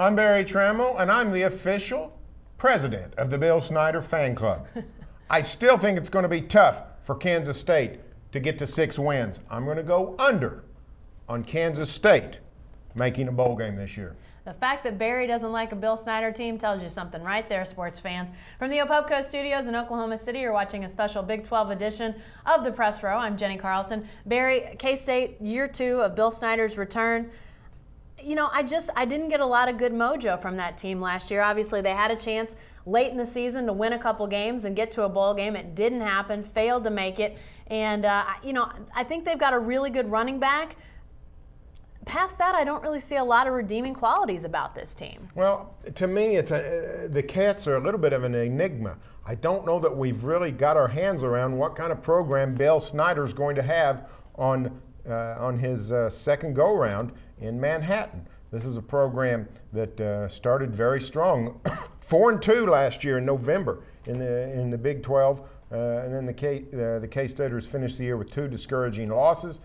I'm Barry Trammell, and I'm the official president of the Bill Snyder fan club. I still think it's going to be tough for Kansas State to get to 6 wins. I'm going to go under on Kansas State making a bowl game this year. The fact that Barry doesn't like a Bill Snyder team tells you something right there, sports fans. From the Opopco Studios in Oklahoma City, you're watching a special Big 12 edition of the Press Row. I'm Jenny Carlson. Barry, K-State, year 2 of Bill Snyder's return. You know, I didn't get a lot of good mojo from that team last year. Obviously, they had a chance late in the season to win a couple games and get to a bowl game. It didn't happen, failed to make it. And, I think they've got a really good running back. Past that, I don't really see a lot of redeeming qualities about this team. Well, to me, the Cats are a little bit of an enigma. I don't know that we've really got our hands around what kind of program Bill Snyder's going to have on his second go-round in Manhattan. This is a program that started very strong, 4-2 last year in November in the Big 12, and then the K-Staters finished the year with 2 discouraging losses,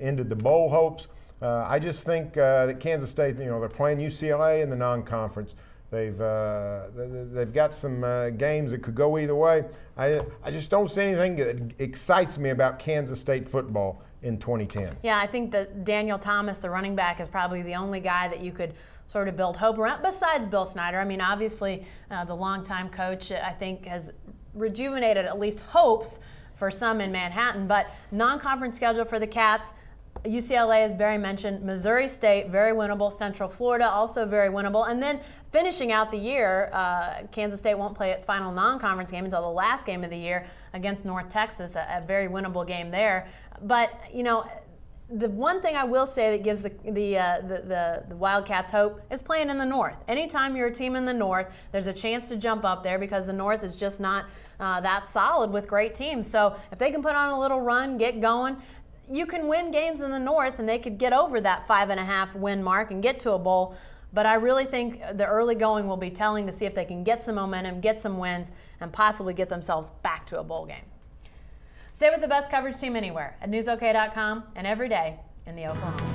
ended the bowl hopes. I just think that Kansas State, they're playing UCLA in the non-conference. They've got some games that could go either way. I just don't see anything that excites me about Kansas State football in 2010. Yeah, I think that Daniel Thomas, the running back, is probably the only guy that you could sort of build hope around, besides Bill Snyder. I mean, obviously, the longtime coach, I think, has rejuvenated at least hopes for some in Manhattan. But non-conference schedule for the Cats, UCLA, as Barry mentioned, Missouri State, very winnable. Central Florida, also very winnable. And then finishing out the year, Kansas State won't play its final non-conference game until the last game of the year against North Texas, a very winnable game there. But, the one thing I will say that gives the Wildcats hope is playing in the North. Anytime you're a team in the North, there's a chance to jump up there because the North is just not that solid with great teams. So if they can put on a little run, get going, you can win games in the North, and they could get over that 5.5 win mark and get to a bowl. But I really think the early going will be telling to see if they can get some momentum, get some wins, and possibly get themselves back to a bowl game. Stay with the best coverage team anywhere at newsok.com and every day in the Oklahoma.